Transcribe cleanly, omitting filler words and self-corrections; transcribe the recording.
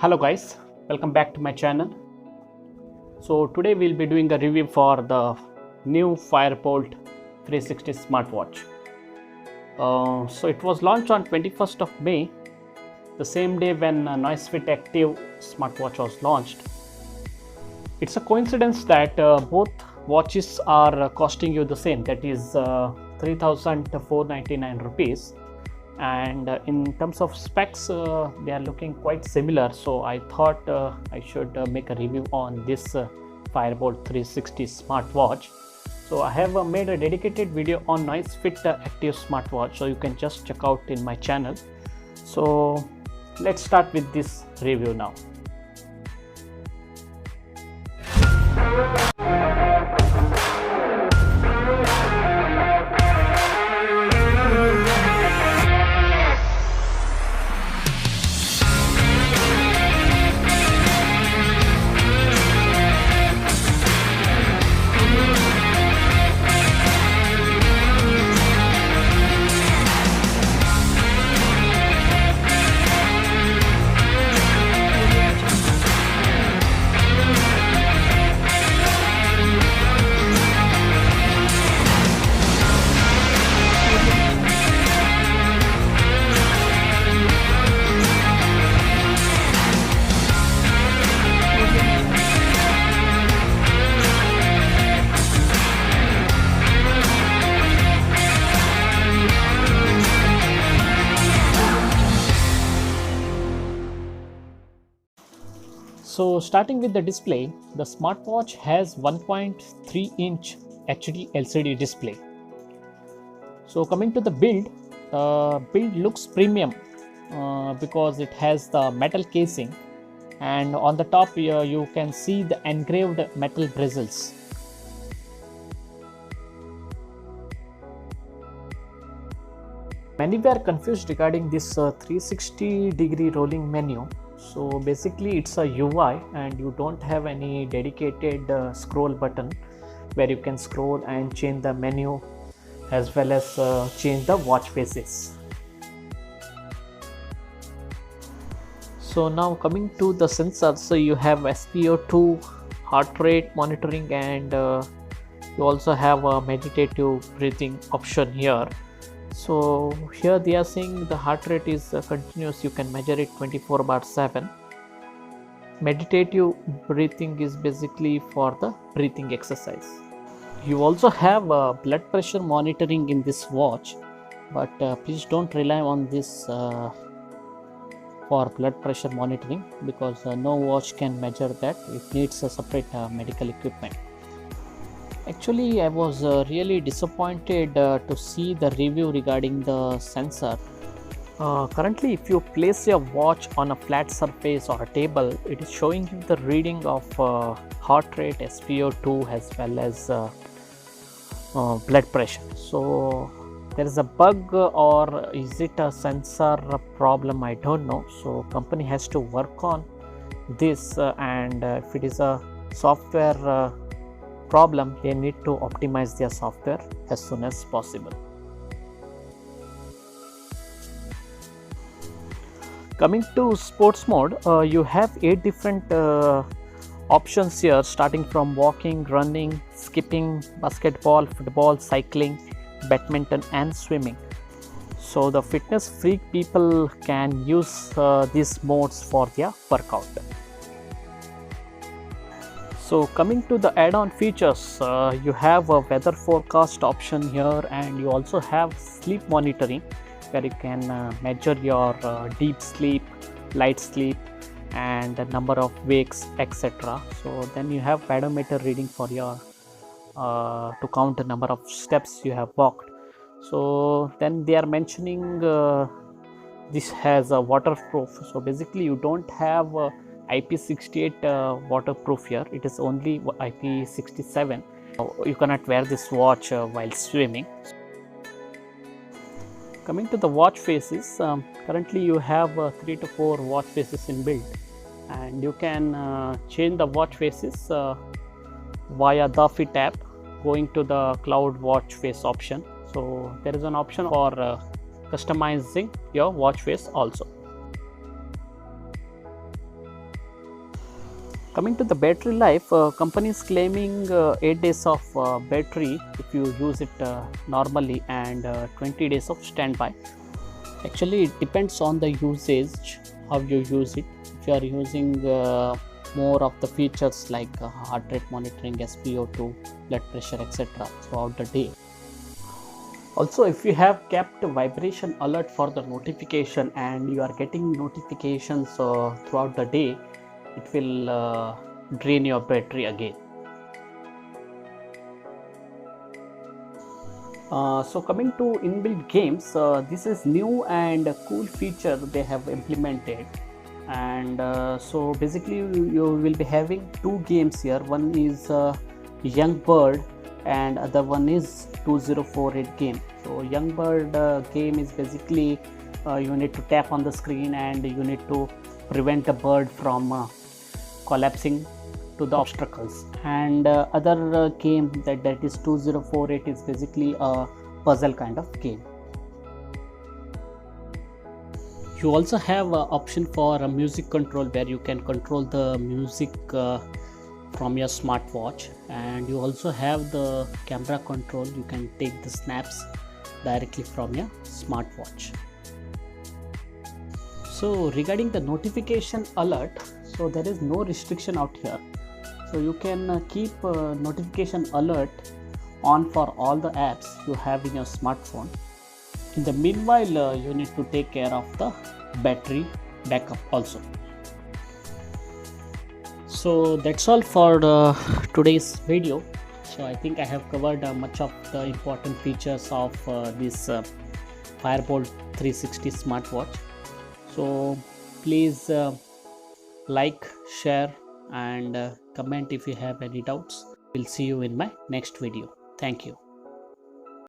Hello guys, welcome back to my channel. So today we'll be doing a review for the new Firebolt 360 smartwatch. So it was launched on 21st of May, the same day when Noisefit Active smartwatch was launched. It's a coincidence that both watches are costing you the same, that is 3,499 rupees. And in terms of specs they are looking quite similar, so I thought I should make a review on this Firebolt 360 smartwatch. So I have made a dedicated video on Noisefit Active smartwatch, so you can just check out in my channel. So let's start with this review now. So starting with the display, the smartwatch has 1.3-inch HD LCD display. So coming to the build looks premium because it has the metal casing, and on the top here you can see the engraved metal bristles. Many were confused regarding this 360-degree rolling menu. So basically it's a UI and you don't have any dedicated scroll button where you can scroll and change the menu as well as change the watch faces. So now coming to the sensors, so you have SpO2 heart rate monitoring, and you also have a meditative breathing option here. So here they are saying the heart rate is continuous, you can measure it 24/7. Meditative breathing is basically for the breathing exercise. You also have blood pressure monitoring in this watch, but please don't rely on this for blood pressure monitoring, because no watch can measure that. It needs a separate medical equipment. Actually, I was really disappointed to see the review regarding the sensor. Currently, if you place your watch on a flat surface or a table, it is showing you the reading of heart rate, SpO2 as well as blood pressure. So there is a bug, or is it a sensor problem? I don't know. So company has to work on this, and if it is a software problem, they need to optimize their software as soon as possible. Coming to sports mode, you have 8 different options here, starting from walking, running, skipping, basketball, football, cycling, badminton and swimming. So the fitness freak people can use these modes for their workout. So coming to the add-on features, you have a weather forecast option here, and you also have sleep monitoring where you can measure your deep sleep, light sleep and the number of wakes, etc. So then you have pedometer reading for your to count the number of steps you have walked. So then they are mentioning this has a waterproof. So basically you don't have IP68 waterproof here, it is only IP67. You cannot wear this watch while swimming. Coming to the watch faces, currently you have 3 to 4 watch faces in build, and you can change the watch faces via the Fit app, going to the cloud watch face option. So there is an option for customizing your watch face also. Coming to the battery life, company is claiming 8 days of battery if you use it normally, and 20 days of standby. Actually, it depends on the usage, how you use it. If you are using more of the features like heart rate monitoring, SpO2, blood pressure, etc. throughout the day. Also, if you have kept vibration alert for the notification and you are getting notifications throughout the day, it will drain your battery again. So coming to inbuilt games, this is new and cool feature they have implemented. And so basically you will be having two games here. One is Young Bird and other one is 2048 game. So Young Bird game is basically you need to tap on the screen and you need to prevent the bird from collapsing to the obstacles. And other game that is 2048 is basically a puzzle kind of game. You also have an option for a music control where you can control the music from your smartwatch, and you also have the camera control. You can take the snaps directly from your smartwatch. So regarding the notification alert, so there is no restriction out here. So you can keep notification alert on for all the apps you have in your smartphone. In the meanwhile, you need to take care of the battery backup also. So that's all for today's video. So I think I have covered much of the important features of this Firebolt 360 smartwatch. So please like, share and comment if you have any doubts. We'll see you in my next video. Thank you.